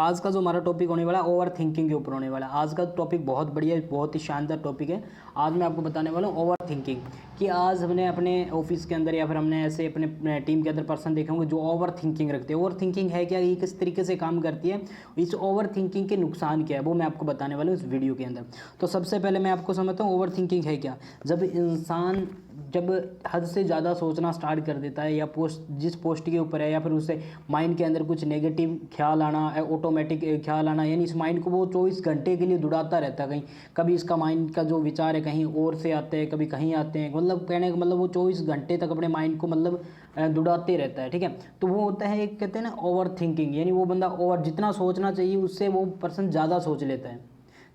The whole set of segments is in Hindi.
आज का जो हमारा टॉपिक होने वाला है ओवर थिंकिंग के ऊपर होने वाला है। आज का टॉपिक बहुत बढ़िया है, बहुत ही शानदार टॉपिक है। आज मैं आपको बताने वाला हूँ ओवर थिंकिंग, कि आज हमने अपने ऑफिस के अंदर या फिर हमने ऐसे अपने टीम के अंदर पर्सन देखे होंगे जो ओवर थिंकिंग रखते हैं। ओवर थिंकिंग है क्या, ये किस तरीके से काम करती है, इस ओवर थिंकिंग के नुकसान क्या है, वो मैं आपको बताने वाला हूँ इस वीडियो के अंदर। तो सबसे पहले मैं आपको समझता हूँ ओवर थिंकिंग है क्या। जब इंसान जब हद से ज़्यादा सोचना स्टार्ट कर देता है, या जिस पोस्ट के ऊपर है, या फिर उससे माइंड के अंदर कुछ नेगेटिव ख्याल आना, ऑटोमेटिक ख्याल आना, यानी इस माइंड को वो 24 घंटे के लिए दुड़ाता रहता है। कहीं कभी इसका माइंड का जो विचार है कहीं और से आते हैं, कभी कहीं आते हैं, मतलब कहने का मतलब वो 24 घंटे तक अपने माइंड को मतलब दुड़ाते रहता है। ठीक है, तो वो होता है एक, कहते हैं ना ओवर थिंकिंग, यानी वो बंदा ओवर जितना सोचना चाहिए उससे वो पर्सन ज़्यादा सोच लेता है,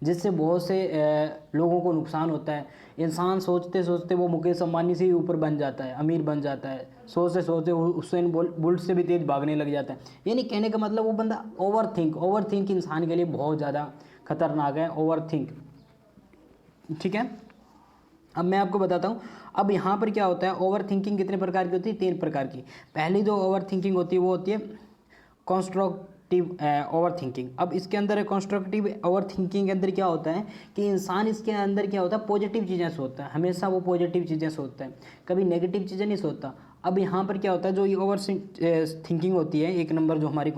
जिससे बहुत से लोगों को नुकसान होता है। इंसान सोचते सोचते वो मुकेश अंबानी से ही ऊपर बन जाता है, अमीर बन जाता है, सोचते सोचते हुसैन बोल्ट से भी तेज भागने लग जाता है। यानी कहने का मतलब वो बंदा ओवर थिंक इंसान के लिए बहुत ज़्यादा खतरनाक है, ओवर थिंक। ठीक है, अब मैं आपको बताता हूँ। अब यहाँ पर क्या होता है, ओवर थिंकिंग कितने प्रकार की होती है, 3 प्रकार की। पहली जो ओवर थिंकिंग होती है वो होती है कंस्ट्रक्टिव ओवर थिंकिंग। अब इसके अंदर कंस्ट्रक्टिव ओवर थिंकिंग के अंदर क्या होता है कि इंसान इसके अंदर क्या होता है, पॉजिटिव चीज़ें सोचता है, हमेशा वो पॉजिटिव चीज़ें सोचता है, कभी नेगेटिव चीज़ें नहीं सोचता। अब यहाँ पर क्या होता है, जो ये ओवर थिंकिंग होती है, एक नंबर जो हमारी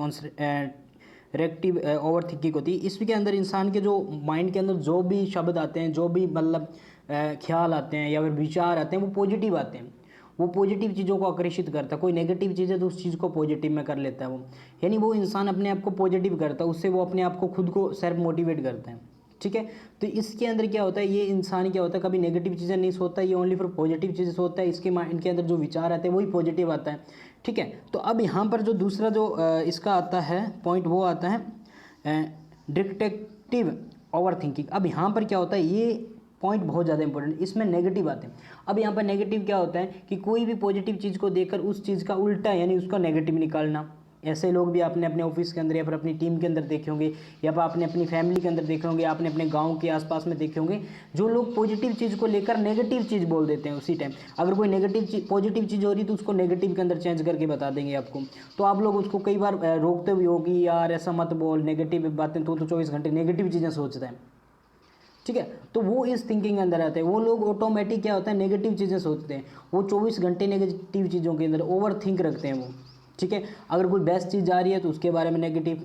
रेक्टिव ओवर थिंकिंग होती है, इसके अंदर इंसान के जो माइंड के अंदर जो भी शब्द आते हैं, जो भी मतलब ख्याल आते हैं या फिर विचार आते हैं, वो पॉजिटिव आते हैं। वो पॉजिटिव चीज़ों को आकर्षित करता है। कोई नेगेटिव चीज़ है तो उस चीज़ को पॉजिटिव में कर लेता है वो, यानी वो इंसान अपने आप को पॉजिटिव करता है, उससे वो अपने आप को खुद को सेल्फ मोटिवेट करते हैं। ठीक है, तो इसके अंदर क्या होता है, ये इंसान क्या होता है, कभी नेगेटिव चीज़ें नहीं सोचता, ये ओनली फॉर पॉजिटिव चीज़ें सोचता है। इसके माइंड के अंदर जो विचार आते हैं वही पॉजिटिव आता है। ठीक है, तो अब यहाँ पर जो दूसरा जो इसका आता है पॉइंट, वो आता है डिटेक्टिव ओवर थिंकिंग। अब यहाँ पर क्या होता है, ये पॉइंट बहुत ज़्यादा इंपॉर्टेंट, इसमें नेगेटिव आते हैं। अब यहाँ पर नेगेटिव क्या होता है कि कोई भी पॉजिटिव चीज़ को देखकर उस चीज़ का उल्टा यानी उसका नेगेटिव निकालना। ऐसे लोग भी आपने अपने ऑफिस के अंदर या फिर अपनी टीम के अंदर देखे होंगे, या फिर आपने अपनी फैमिली के अंदर देखे होंगे, आपने अपने गांव के आसपास में देखे होंगे, जो लोग पॉजिटिव चीज़ को लेकर नेगेटिव चीज़ बोल देते हैं उसी टाइम। अगर कोई नेगेटिव चीज़ पॉजिटिव चीज़ हो रही तो उसको नेगेटिव के अंदर चेंज करके बता देंगे आपको। तो आप लोग उसको कई बार रोकते हुए होगी, यार ऐसा मत बोल, नेगेटिव बातें, तो 24 घंटे नेगेटिव चीज़ें सोचता है। ठीक है, तो वो इस थिंकिंग के अंदर आते हैं। वो लोग ऑटोमेटिक क्या होता है, नेगेटिव चीज़ें सोचते हैं, वो 24 घंटे नेगेटिव चीज़ों के अंदर ओवर थिंक रखते हैं वो। ठीक है, अगर कोई बेस्ट चीज़ जा रही है तो उसके बारे में नेगेटिव।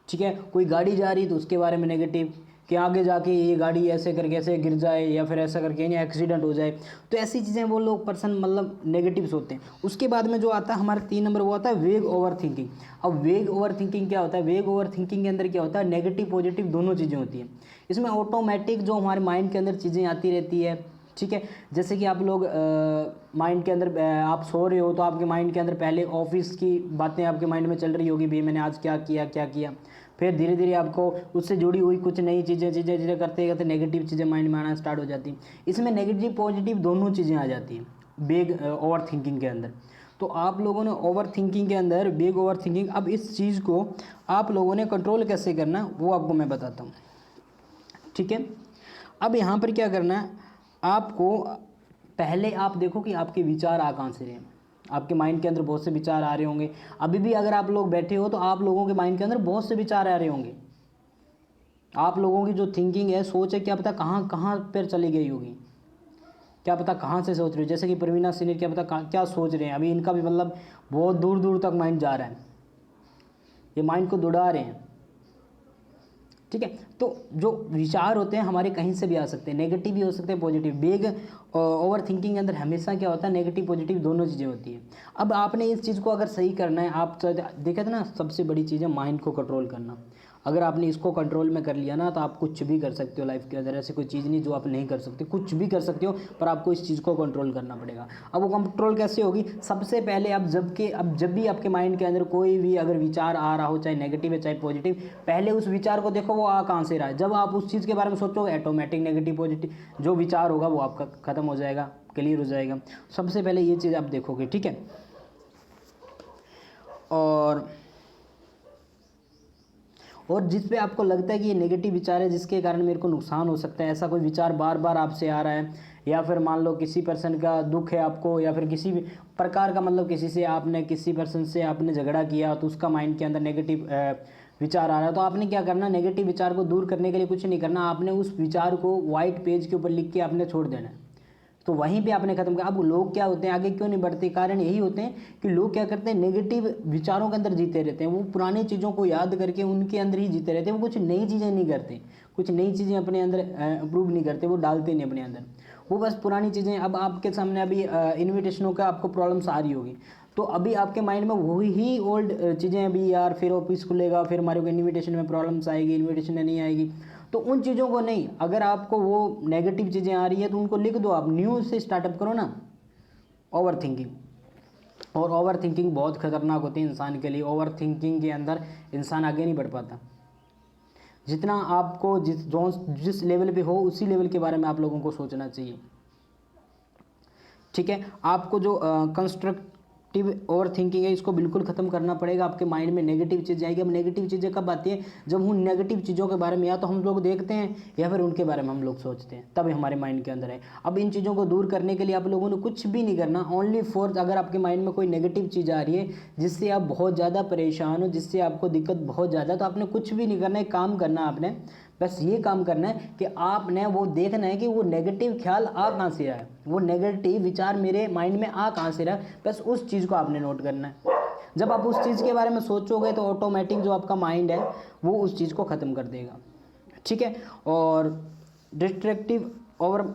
ठीक है, कोई गाड़ी जा रही है तो उसके बारे में नेगेटिव, कि आगे जाके ये गाड़ी ऐसे करके ऐसे गिर जाए, या फिर ऐसा करके यानी एक्सीडेंट हो जाए। तो ऐसी चीज़ें वो लोग पर्सन मतलब नेगेटिव सोचते हैं। उसके बाद में जो आता है हमारा 3 नंबर, वो आता है वेग ओवर थिंकिंग। अब वेग ओवर थिंकिंग क्या होता है, वेग ओवर थिंकिंग के अंदर क्या होता है, नेगेटिव पॉजिटिव दोनों चीज़ें होती हैं। इसमें ऑटोमेटिक जो हमारे माइंड के अंदर चीज़ें आती रहती है। ठीक है, जैसे कि आप लोग माइंड के अंदर आप सो रहे हो तो आपके माइंड के अंदर पहले ऑफिस की बातें आपके माइंड में चल रही होगी, भी मैंने आज क्या किया। फिर धीरे धीरे आपको उससे जुड़ी हुई कुछ नई चीज़ें करते करते नेगेटिव चीज़ें माइंड में आना स्टार्ट हो जाती हैं। इसमें नेगेटिव पॉजिटिव दोनों चीज़ें आ जाती हैं बेग ओवर थिंकिंग के अंदर। तो आप लोगों ने ओवर थिंकिंग के अंदर बेग ओवर थिंकिंग, अब इस चीज़ को आप लोगों ने कंट्रोल कैसे करना वो आपको मैं बताता हूँ। ठीक है, अब यहाँ पर क्या करना है आपको, पहले आप देखो कि आपके विचार आ कहाँ से रहे हैं। आपके माइंड के अंदर बहुत से विचार आ रहे होंगे। अभी भी अगर आप लोग बैठे हो तो आप लोगों के माइंड के अंदर बहुत से विचार आ रहे होंगे। आप लोगों की जो थिंकिंग है, सोच है, क्या पता कहाँ कहाँ पर चली गई होगी, क्या पता कहाँ से सोच रहे हो। जैसे कि प्रवीणा सीनियर, क्या पता क्या सोच रहे हैं अभी, इनका भी मतलब बहुत दूर दूर तक माइंड जा रहा है, ये माइंड को दौड़ा रहे हैं। ठीक है, तो जो विचार होते हैं हमारे कहीं से भी आ सकते हैं, नेगेटिव भी हो सकते हैं, पॉजिटिव। बेग ओवर थिंकिंग के अंदर हमेशा क्या होता है, नेगेटिव पॉजिटिव दोनों चीज़ें होती है। अब आपने इस चीज़ को अगर सही करना है, आप देखा था ना, सबसे बड़ी चीज़ है माइंड को कंट्रोल करना। अगर आपने इसको कंट्रोल में कर लिया ना, तो आप कुछ भी कर सकते हो लाइफ के अंदर। ऐसे कोई चीज़ नहीं जो आप नहीं कर सकते, कुछ भी कर सकते हो, पर आपको इस चीज़ को कंट्रोल करना पड़ेगा। अब वो कंट्रोल कैसे होगी, सबसे पहले आप जब भी आपके माइंड के अंदर कोई भी अगर विचार आ रहा हो, चाहे नेगेटिव है चाहे पॉजिटिव, पहले उस विचार को देखो वो आ कहाँ से रहा है। जब आप उस चीज़ के बारे में सोचोगे, ऑटोमेटिक नेगेटिव पॉजिटिव जो विचार होगा वो आपका ख़त्म हो जाएगा, क्लियर हो जाएगा। सबसे पहले ये चीज़ आप देखोगे। ठीक है, और जिस पे आपको लगता है कि ये नेगेटिव विचार है जिसके कारण मेरे को नुकसान हो सकता है, ऐसा कोई विचार बार बार आपसे आ रहा है, या फिर मान लो किसी पर्सन का दुख है आपको, या फिर किसी भी प्रकार का मतलब किसी पर्सन से आपने झगड़ा किया तो उसका माइंड के अंदर नेगेटिव विचार आ रहा है, तो आपने क्या करना, नेगेटिव विचार को दूर करने के लिए कुछ नहीं करना, आपने उस विचार को वाइट पेज के ऊपर लिख के आपने छोड़ देना है। तो वहीं पे आपने खत्म किया। अब लोग क्या होते हैं, आगे क्यों नहीं बढ़ते, कारण यही होते हैं कि लोग क्या करते हैं, नेगेटिव विचारों के अंदर जीते रहते हैं। वो पुरानी चीज़ों को याद करके उनके अंदर ही जीते रहते हैं, वो कुछ नई चीज़ें नहीं करते, कुछ नई चीज़ें अपने अंदर अप्रूव नहीं करते, वो डालते नहीं अपने अंदर, वो बस पुरानी चीज़ें। अब आपके सामने अभी इन्विटेशनों का आपको प्रॉब्लम्स आ रही होगी, तो अभी आपके माइंड में वही ही ओल्ड चीज़ें, अभी यार फिर ऑफिस खुलेगा, फिर हमारे को इन्विटेशन में प्रॉब्लम्स आएगी, इन्विटेशन नहीं आएगी, तो उन चीज़ों को नहीं, अगर आपको वो नेगेटिव चीज़ें आ रही है तो उनको लिख दो, आप न्यू से स्टार्टअप करो ना। ओवर थिंकिंग, और ओवर थिंकिंग बहुत खतरनाक होती है इंसान के लिए। ओवर थिंकिंग के अंदर इंसान आगे नहीं बढ़ पाता। जितना आपको जिस लेवल पे हो उसी लेवल के बारे में आप लोगों को सोचना चाहिए, ठीक है। आपको जो कंस्ट्रक्टिव ओवर थिंकिंग है इसको बिल्कुल ख़त्म करना पड़ेगा। आपके माइंड में नेगेटिव चीज़ आएगी। अब नेगेटिव चीज़ें कब आती है, जब उन नेगेटिव चीज़ों के बारे में या तो हम लोग देखते हैं या फिर उनके बारे में हम लोग सोचते हैं, तब हमारे माइंड के अंदर है। अब इन चीज़ों को दूर करने के लिए आप लोगों ने कुछ भी नहीं करना, ओनली फॉर, अगर आपके माइंड में कोई नेगेटिव चीज़ आ रही है जिससे आप बहुत ज़्यादा परेशान हो, जिससे आपको दिक्कत बहुत ज़्यादा, तो आपने कुछ भी नहीं करना है, काम करना आपने, बस ये काम करना है कि आपने वो देखना है कि वो नेगेटिव ख्याल आ कहाँ से रहा है, वो नेगेटिव विचार मेरे माइंड में आ कहाँ से रहा है, बस उस चीज़ को आपने नोट करना है। जब आप उस चीज़ के बारे में सोचोगे तो ऑटोमेटिक जो आपका माइंड है वो उस चीज़ को ख़त्म कर देगा, ठीक है। और डिस्ट्रक्टिव ओवर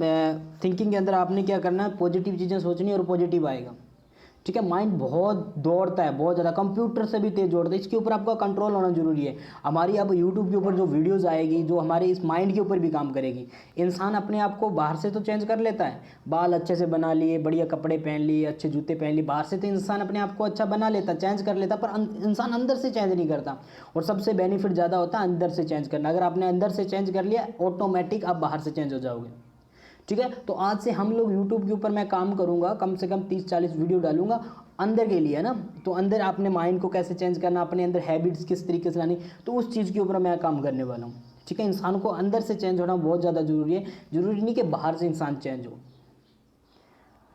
थिंकिंग के अंदर आपने क्या करना है, पॉजिटिव चीज़ें सोचनी और पॉजिटिव आएगा, ठीक है। माइंड बहुत दौड़ता है, बहुत ज़्यादा, कंप्यूटर से भी तेज़ दौड़ता है, इसके ऊपर आपका कंट्रोल होना जरूरी है। हमारी अब यूट्यूब के ऊपर जो वीडियोस आएगी, जो हमारे इस माइंड के ऊपर भी काम करेगी। इंसान अपने आप को बाहर से तो चेंज कर लेता है, बाल अच्छे से बना लिए, बढ़िया कपड़े पहन लिए, अच्छे जूते पहन लिए, बाहर से तो इंसान अपने आप को अच्छा बना लेता, चेंज कर लेता, पर इंसान अंदर से चेंज नहीं करता। और सबसे बेनिफिट ज़्यादा होता है अंदर से चेंज करना। अगर आपने अंदर से चेंज कर लिया, ऑटोमेटिक आप बाहर से चेंज हो जाओगे, ठीक है। तो आज से हम लोग यूट्यूब के ऊपर मैं काम करूंगा, कम से कम 30-40 वीडियो डालूंगा अंदर के लिए, है ना। तो अंदर आपने माइंड को कैसे चेंज करना, अपने अंदर हैबिट्स किस तरीके से लानी, तो उस चीज़ के ऊपर मैं काम करने वाला हूँ, ठीक है। इंसान को अंदर से चेंज होना बहुत ज़्यादा जरूरी है, जरूरी नहीं कि बाहर से इंसान चेंज हो,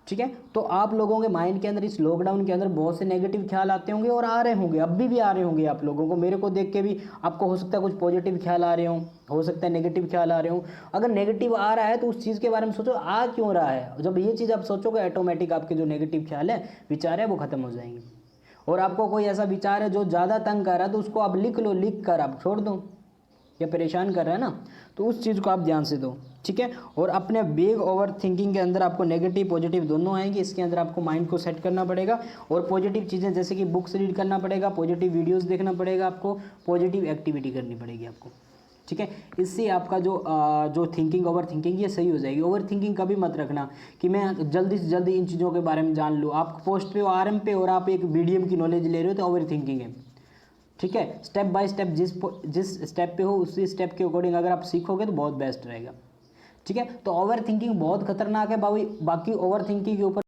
ठीक है। तो आप लोगों के माइंड के अंदर इस लॉकडाउन के अंदर बहुत से नेगेटिव ख्याल आते होंगे और आ रहे होंगे, अभी भी आ रहे होंगे आप लोगों को। मेरे को देख के भी आपको हो सकता है कुछ पॉजिटिव ख्याल आ रहे हो सकता है नेगेटिव ख्याल आ रहे हो। अगर नेगेटिव आ रहा है तो उस चीज़ के बारे में सोचो, आ क्यों रहा है। जब ये चीज़ आप सोचोगे, ऑटोमेटिक आपके जो नेगेटिव ख्याल है, विचार है, वो खत्म हो जाएंगे। और आपको कोई ऐसा विचार है जो ज़्यादा तंग कर रहा है, तो उसको आप लिख लो, लिख कर आप छोड़ दो, या परेशान कर रहा है ना, तो उस चीज़ को आप ध्यान से दो, ठीक है। और अपने बिग ओवर थिंकिंग के अंदर आपको नेगेटिव पॉजिटिव दोनों आएंगे। इसके अंदर आपको माइंड को सेट करना पड़ेगा, और पॉजिटिव चीज़ें जैसे कि बुक्स रीड करना पड़ेगा, पॉजिटिव वीडियोस देखना पड़ेगा, आपको पॉजिटिव एक्टिविटी करनी पड़ेगी आपको, ठीक है। इससे आपका जो थिंकिंग, ओवर थिंकिंग, ये सही हो जाएगी। ओवर थिंकिंग कभी मत रखना कि मैं जल्दी से जल्दी इन चीज़ों के बारे में जान लूँ। आप पोस्ट पे हो RM पे और आप एक BDM की नॉलेज ले रहे हो, तो ओवर थिंकिंग है, ठीक है। स्टेप बाय स्टेप जिस स्टेप पे हो उसी स्टेप के अकॉर्डिंग अगर आप सीखोगे तो बहुत बेस्ट रहेगा, ठीक है। तो ओवर थिंकिंग बहुत खतरनाक है। बाकी ओवर थिंकिंग के ऊपर